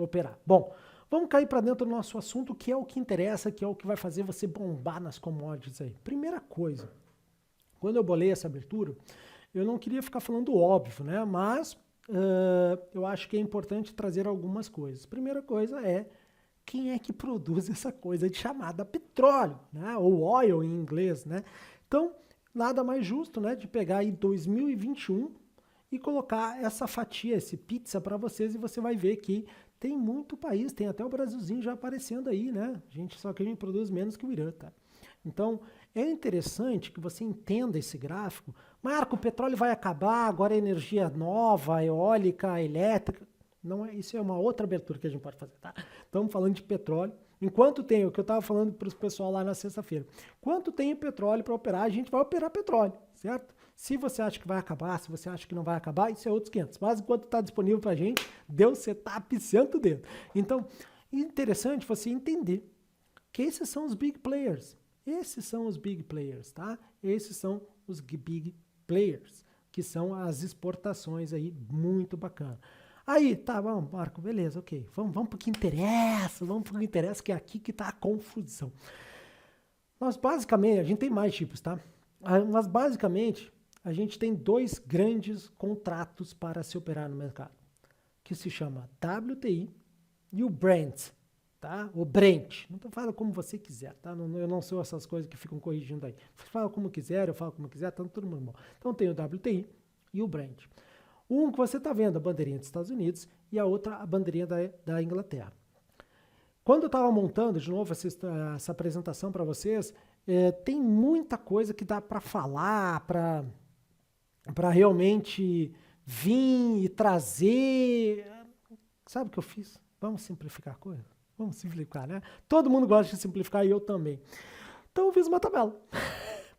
operar. Bom, vamos cair para dentro do nosso assunto, que é o que interessa, que é o que vai fazer você bombar nas commodities aí. Primeira coisa, quando eu bolei essa abertura, eu não queria ficar falando óbvio, né? Mas eu acho que é importante trazer algumas coisas. Primeira coisa é quem é que produz essa coisa de chamada petróleo, né? Ou oil em inglês, né? Então, nada mais justo, né, de pegar aí 2021 e colocar essa fatia, esse pizza para vocês, e você vai ver que tem muito país, tem até o Brasilzinho já aparecendo aí, né? Só que a gente produz menos que o Irã, tá? Então, é interessante que você entenda esse gráfico. Marco, o petróleo vai acabar, agora é energia nova, eólica, elétrica. Não é, isso é uma outra abertura que a gente pode fazer, tá? Estamos falando de petróleo. Enquanto tem, o que eu estava falando para os pessoal lá na sexta-feira, enquanto tem petróleo para operar, a gente vai operar petróleo, certo? Se você acha que vai acabar, se você acha que não vai acabar, isso é outros 500. Mas enquanto está disponível para a gente, Deus, você está pisando o dedo. Então, interessante você entender que esses são os big players. Esses são os big players, tá? Esses são os big players, que são as exportações aí, muito bacana. Aí, tá, vamos, Marco, beleza, ok. Vamos pro que interessa, que é aqui que tá a confusão. Nós basicamente, a gente tem mais tipos, tá? Mas basicamente, a gente tem dois grandes contratos para se operar no mercado, que se chama WTI e o Brent, tá? O Brent. Então fala como você quiser, tá? Eu não sou essas coisas que ficam corrigindo aí. Fala como quiser, eu falo como quiser, tá todo mundo bom. Então tem o WTI e o Brent. Um que você está vendo, a bandeirinha dos Estados Unidos, e a outra, a bandeirinha da Inglaterra. Quando eu estava montando, de novo, essa apresentação para vocês, tem muita coisa que dá para falar, para realmente vir e trazer. Sabe o que eu fiz? Vamos simplificar a coisa? Vamos simplificar, né? Todo mundo gosta de simplificar e eu também. Então eu fiz uma tabela.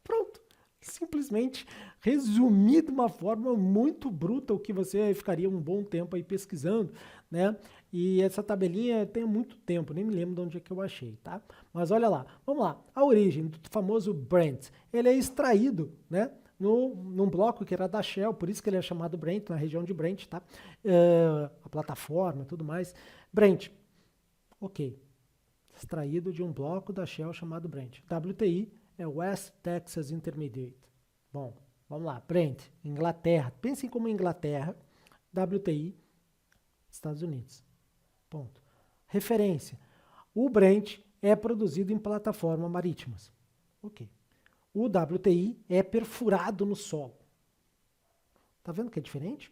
Pronto. Simplesmente resumir de uma forma muito bruta o que você ficaria um bom tempo aí pesquisando, né? E essa tabelinha tem muito tempo, nem me lembro de onde é que eu achei, tá? Mas olha lá, vamos lá. A origem do famoso Brent, ele é extraído, né? Num bloco que era da Shell, por isso que ele é chamado Brent, na região de Brent, tá? A plataforma, tudo mais. Brent, ok. Extraído de um bloco da Shell chamado Brent. WTI é West Texas Intermediate. Bom, vamos lá. Brent, Inglaterra. Pensem como Inglaterra. WTI, Estados Unidos. Ponto. Referência. O Brent é produzido em plataformas marítimas. Ok. O WTI é perfurado no solo. Tá vendo que é diferente?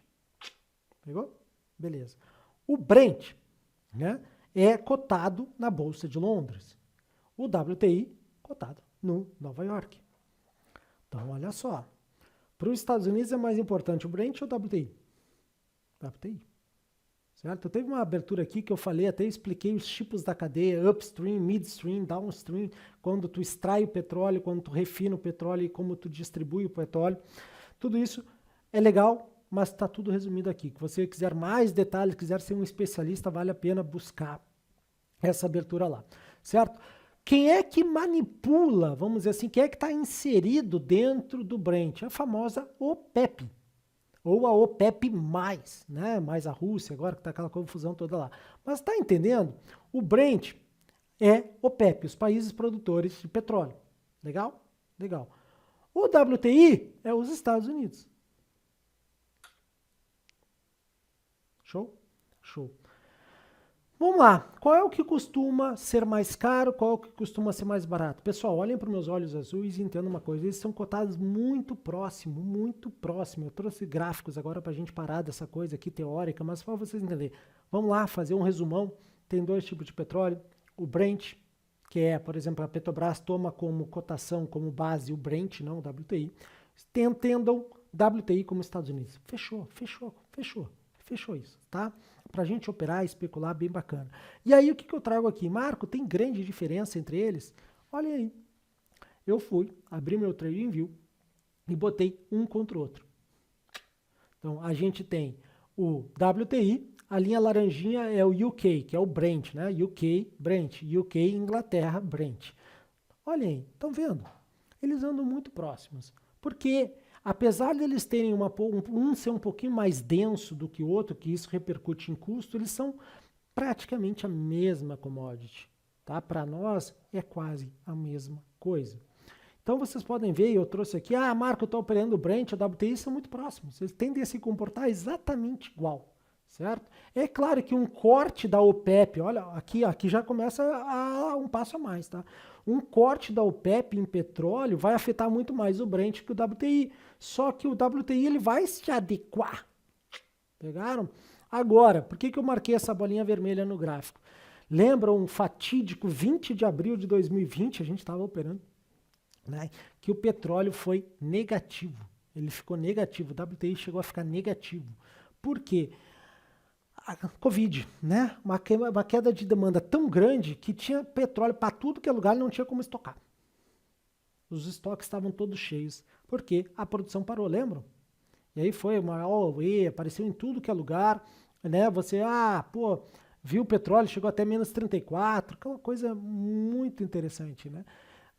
Pegou? Beleza. O Brent, né, é cotado na Bolsa de Londres. O WTI, cotado no Nova York. Então, olha só. Para os Estados Unidos é mais importante o Brent ou o WTI? WTI. Certo? Teve uma abertura aqui que eu falei, até expliquei os tipos da cadeia, upstream, midstream, downstream, quando tu extrai o petróleo, quando tu refina o petróleo e como tu distribui o petróleo. Tudo isso é legal, mas está tudo resumido aqui. Se você quiser mais detalhes, quiser ser um especialista, vale a pena buscar essa abertura lá, certo? Quem é que manipula, vamos dizer assim, quem é que está inserido dentro do Brent? A famosa OPEP, ou a OPEP+, né? Mais a Rússia agora, que está aquela confusão toda lá. Mas está entendendo? O Brent é OPEP, os países produtores de petróleo. Legal? Legal. O WTI é os Estados Unidos. Show? Show. Vamos lá, qual é o que costuma ser mais caro, qual é o que costuma ser mais barato? Pessoal, olhem para os meus olhos azuis e entendam uma coisa, eles são cotados muito próximo, muito próximo. Eu trouxe gráficos agora para a gente parar dessa coisa aqui teórica, mas para vocês entenderem. Vamos lá, fazer um resumão. Tem dois tipos de petróleo, o Brent, que é, por exemplo, a Petrobras toma como cotação, como base o Brent, não o WTI. Entendam WTI como Estados Unidos. Fechou isso, tá? Pra gente operar e especular, bem bacana. E aí, o que eu trago aqui? Marco, tem grande diferença entre eles? Olha aí. Eu fui, abri meu TradingView e botei um contra o outro. Então, a gente tem o WTI, a linha laranjinha é o UK, que é o Brent, né? UK, Brent, UK, Inglaterra, Brent. Olha aí, estão vendo? Eles andam muito próximos. Porque apesar de eles terem um ser um pouquinho mais denso do que o outro, que isso repercute em custo, eles são praticamente a mesma commodity, tá? Para nós é quase a mesma coisa. Então vocês podem ver, eu trouxe aqui, Marco, eu estou operando o Brent, a WTI são muito próximos, eles tendem a se comportar exatamente igual, certo? É claro que um corte da OPEP, olha, aqui já começa um passo a mais, tá? Um corte da OPEP em petróleo vai afetar muito mais o Brent que o WTI, só que o WTI ele vai se adequar, pegaram? Agora, por que eu marquei essa bolinha vermelha no gráfico? Lembra um fatídico 20 de abril de 2020, a gente estava operando, né, que o petróleo foi negativo. Ele ficou negativo, o WTI chegou a ficar negativo. Por quê? A Covid, né? Uma queda de demanda tão grande que tinha petróleo para tudo que é lugar e não tinha como estocar. Os estoques estavam todos cheios. Por quê? A produção parou, lembram? E aí foi uma auê, apareceu em tudo que é lugar, né? Você, viu o petróleo, chegou até menos 34, aquela coisa muito interessante, né?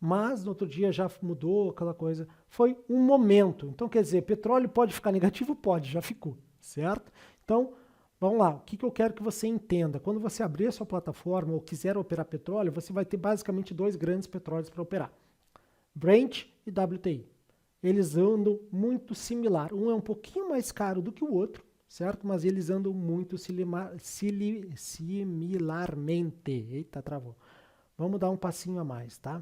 Mas no outro dia já mudou aquela coisa. Foi um momento. Então, quer dizer, petróleo pode ficar negativo? Pode, já ficou, certo? Então, vamos lá. O que eu quero que você entenda? Quando você abrir a sua plataforma ou quiser operar petróleo, você vai ter basicamente 2 grandes petróleos para operar. Brent e WTI. Eles andam muito similar. Um é um pouquinho mais caro do que o outro, certo? Mas eles andam muito similarmente. Eita, travou. Vamos dar um passinho a mais, tá?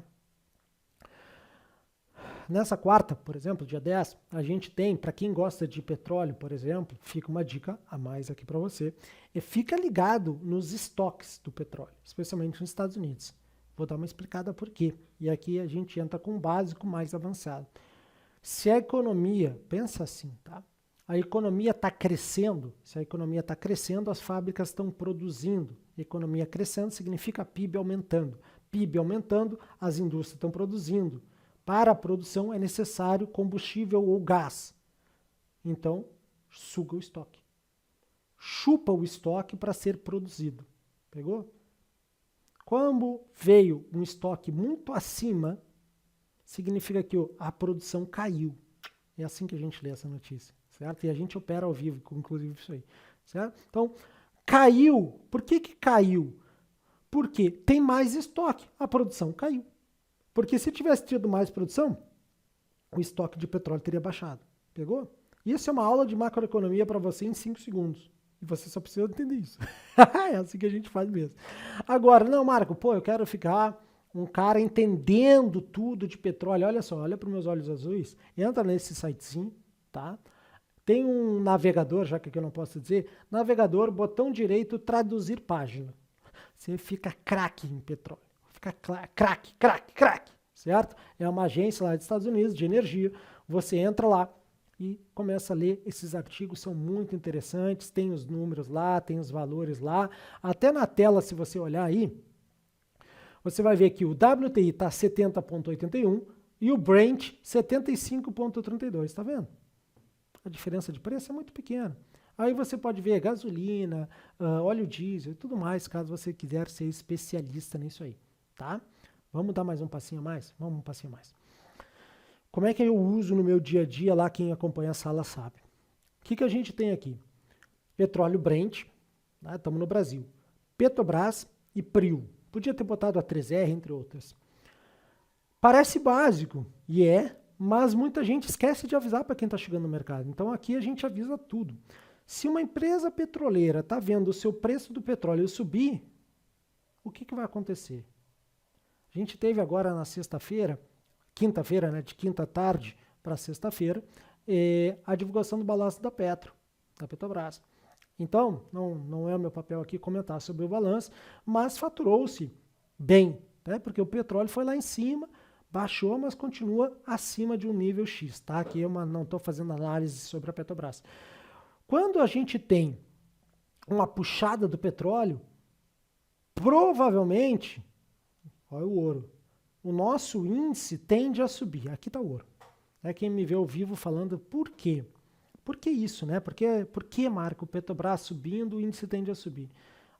Nessa quarta, por exemplo, dia 10, a gente tem, para quem gosta de petróleo, por exemplo, fica uma dica a mais aqui para você, fica ligado nos estoques do petróleo, especialmente nos Estados Unidos. Vou dar uma explicada por quê. E aqui a gente entra com um básico mais avançado. Se a economia, pensa assim, tá? A economia está crescendo, se a economia está crescendo, as fábricas estão produzindo. Economia crescendo significa PIB aumentando. PIB aumentando, as indústrias estão produzindo. Para a produção é necessário combustível ou gás. Então, suga o estoque. Chupa o estoque para ser produzido. Pegou? Quando veio um estoque muito acima, significa que a produção caiu. É assim que a gente lê essa notícia, certo? E a gente opera ao vivo, inclusive isso aí, certo? Então, caiu. Por que caiu? Porque tem mais estoque. A produção caiu. Porque se tivesse tido mais produção, o estoque de petróleo teria baixado. Pegou? Isso é uma aula de macroeconomia para você em 5 segundos. E você só precisa entender isso. É assim que a gente faz mesmo. Agora, não, Marco, eu quero ficar um cara entendendo tudo de petróleo. Olha só, olha para os meus olhos azuis. Entra nesse sitezinho, tá? Tem um navegador, já que aqui eu não posso dizer. Navegador, botão direito, traduzir página. Você fica craque em petróleo. Fica craque, certo? É uma agência lá dos Estados Unidos de energia. Você entra lá e começa a ler esses artigos, são muito interessantes, tem os números lá, tem os valores lá. Até na tela, se você olhar aí, você vai ver que o WTI está 70,81 e o Brent 75,32, tá vendo? A diferença de preço é muito pequena. Aí você pode ver gasolina, óleo diesel e tudo mais, caso você quiser ser especialista nisso aí. Tá? Vamos dar mais um passinho a mais? Vamos um passinho a mais. Como é que eu uso no meu dia a dia lá, quem acompanha a sala sabe. O que a gente tem aqui? Petróleo Brent, estamos no Brasil. Petrobras e Prio. Podia ter botado a 3R, entre outras. Parece básico, e mas muita gente esquece de avisar para quem está chegando no mercado. Então aqui a gente avisa tudo. Se uma empresa petroleira está vendo o seu preço do petróleo subir, o que vai acontecer? A gente teve agora na sexta-feira, quinta-feira, né, de quinta tarde para sexta-feira, a divulgação do balanço da Petrobras. Então, não é o meu papel aqui comentar sobre o balanço, mas faturou-se bem, né, porque o petróleo foi lá em cima, baixou, mas continua acima de um nível X. Tá? Aqui eu não estou fazendo análise sobre a Petrobras. Quando a gente tem uma puxada do petróleo, provavelmente, olha o ouro, o nosso índice tende a subir. Aqui está o ouro. Quem me vê ao vivo falando por quê? Por que isso, né? Por que, Marco, o Petrobras subindo, o índice tende a subir?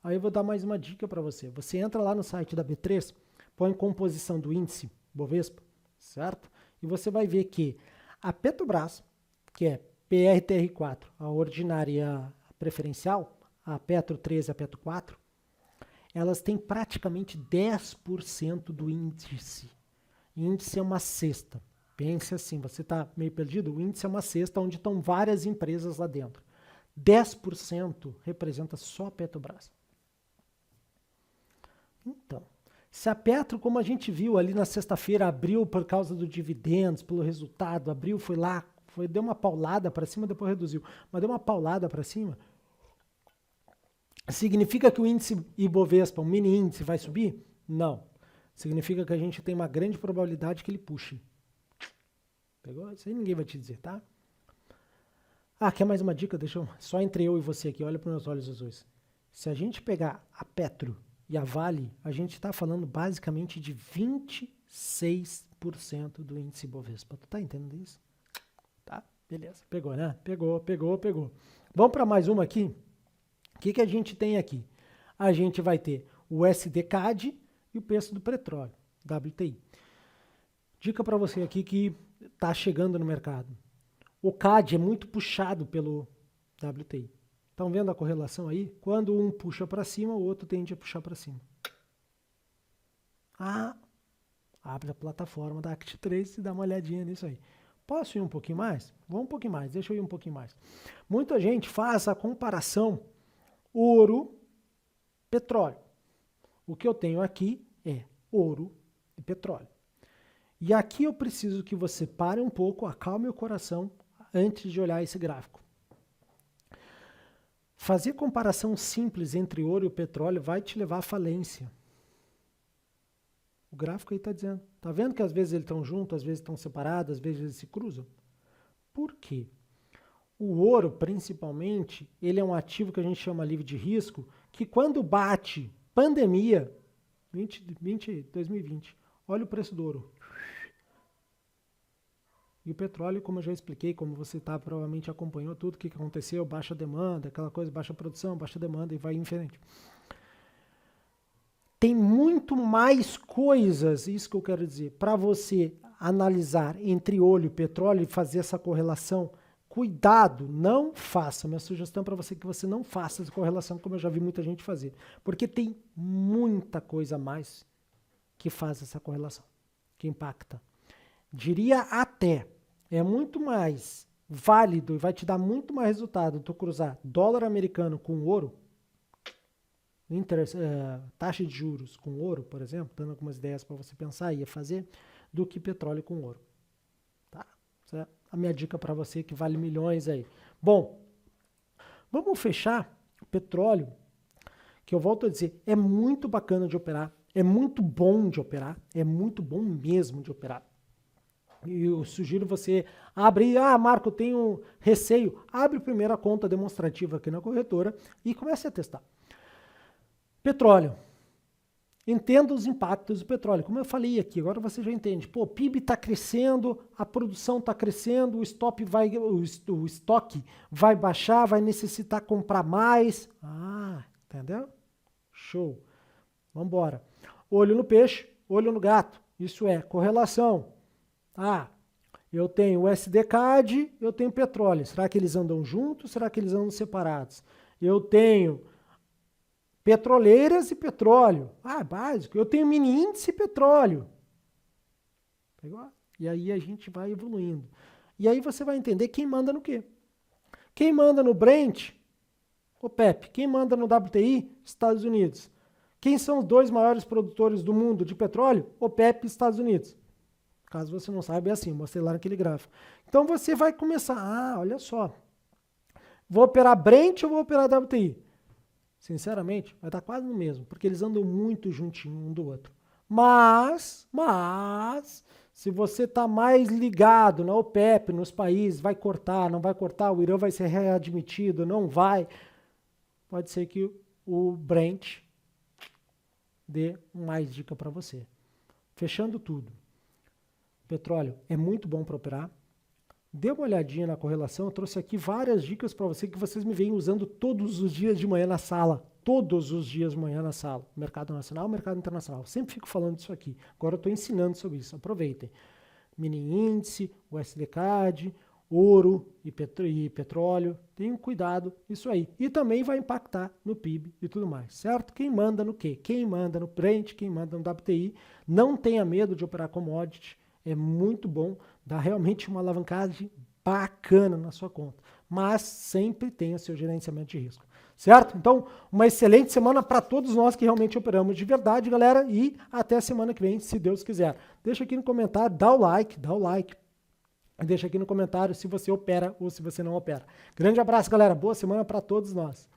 Aí eu vou dar mais uma dica para você. Você entra lá no site da B3, põe composição do índice Bovespa, certo? E você vai ver que a Petrobras, que é PRTR4, a ordinária preferencial, a Petro 13 e a Petro 4, elas têm praticamente 10% do índice. Índice é uma cesta. Pense assim, você está meio perdido? O índice é uma cesta onde estão várias empresas lá dentro. 10% representa só a Petrobras. Então, se a Petro, como a gente viu ali na sexta-feira, abriu por causa do dividendos, pelo resultado, abriu, foi lá, deu uma paulada para cima, depois reduziu, mas deu uma paulada para cima, significa que o índice Ibovespa, um mini índice, vai subir? Não. Significa que a gente tem uma grande probabilidade que ele puxe. Pegou? Isso aí ninguém vai te dizer, tá? Ah, quer mais uma dica? Deixa eu... Só entre eu e você aqui, olha para os meus olhos azuis. Se a gente pegar a Petro e a Vale, a gente está falando basicamente de 26% do índice Ibovespa. Tu tá entendendo isso? Tá? Beleza. Pegou, né? Pegou. Vamos para mais uma aqui? O que a gente tem aqui? A gente vai ter o SDCAD e o preço do petróleo, WTI. Dica para você aqui que está chegando no mercado. O CAD é muito puxado pelo WTI. Estão vendo a correlação aí? Quando um puxa para cima, o outro tende a puxar para cima. Abre a plataforma da Act3 e dá uma olhadinha nisso aí. Posso ir um pouquinho mais? Vou um pouquinho mais, deixa eu ir um pouquinho mais. Muita gente faz a comparação ouro, petróleo. O que eu tenho aqui é ouro e petróleo. E aqui eu preciso que você pare um pouco, acalme o coração antes de olhar esse gráfico. Fazer comparação simples entre ouro e petróleo vai te levar à falência. O gráfico aí está dizendo. Está vendo que às vezes eles estão juntos, às vezes estão separados, às vezes eles se cruzam? Por quê? O ouro, principalmente, ele é um ativo que a gente chama livre de risco, que quando bate pandemia, 2020, olha o preço do ouro. E o petróleo, como eu já expliquei, como você provavelmente acompanhou tudo o que aconteceu, baixa demanda, aquela coisa, baixa produção, baixa demanda e vai em frente. Tem muito mais coisas, isso que eu quero dizer, para você analisar entre ouro e petróleo e fazer essa correlação. Cuidado, não faça. Minha sugestão para você é que você não faça essa correlação, como eu já vi muita gente fazer. Porque tem muita coisa a mais que faz essa correlação, que impacta. Diria até, é muito mais válido e vai te dar muito mais resultado tu cruzar dólar americano com ouro, taxa de juros com ouro, por exemplo, dando algumas ideias para você pensar e fazer, do que petróleo com ouro. Tá? Essa é a minha dica para você que vale milhões aí. Bom, vamos fechar o petróleo, que eu volto a dizer, é muito bacana de operar, é muito bom de operar, é muito bom mesmo de operar. E eu sugiro você abrir, Marco, eu tenho receio, abre primeiro a conta demonstrativa aqui na corretora e comece a testar. Petróleo. Entenda os impactos do petróleo. Como eu falei aqui, agora você já entende. Pô, o PIB está crescendo, a produção está crescendo, o estoque vai baixar, vai necessitar comprar mais. Entendeu? Show. Vamos embora. Olho no peixe, olho no gato. Isso é correlação. Eu tenho o SDCAD, eu tenho petróleo. Será que eles andam juntos? Será que eles andam separados? Eu tenho petroleiras e petróleo. Básico. Eu tenho mini índice e petróleo. Pegou? E aí a gente vai evoluindo. E aí você vai entender quem manda no quê. Quem manda no Brent? OPEP. Quem manda no WTI? Estados Unidos. Quem são os dois maiores produtores do mundo de petróleo? OPEP e Estados Unidos. Caso você não saiba, é assim, mostrei lá naquele gráfico. Então você vai começar, olha só. Vou operar Brent ou vou operar WTI? Sinceramente, vai estar quase no mesmo, porque eles andam muito juntinho um do outro. Mas, se você está mais ligado na OPEP, nos países, vai cortar, não vai cortar, o Irã vai ser readmitido, não vai, pode ser que o Brent dê mais dica para você. Fechando tudo. Petróleo é muito bom para operar. Dê uma olhadinha na correlação. Eu trouxe aqui várias dicas para você que vocês me vêm usando todos os dias de manhã na sala. Todos os dias de manhã na sala. Mercado nacional, mercado internacional. Sempre fico falando disso aqui. Agora eu estou ensinando sobre isso. Aproveitem. Mini índice, o SDCAD, ouro e petróleo. Tenham cuidado, isso aí. E também vai impactar no PIB e tudo mais, certo? Quem manda no quê? Quem manda no Brent, quem manda no WTI. Não tenha medo de operar commodity. É muito bom, dá realmente uma alavancagem bacana na sua conta. Mas sempre tenha seu gerenciamento de risco, certo? Então, uma excelente semana para todos nós que realmente operamos de verdade, galera. E até a semana que vem, se Deus quiser. Deixa aqui no comentário, dá o like. Deixa aqui no comentário se você opera ou se você não opera. Grande abraço, galera. Boa semana para todos nós.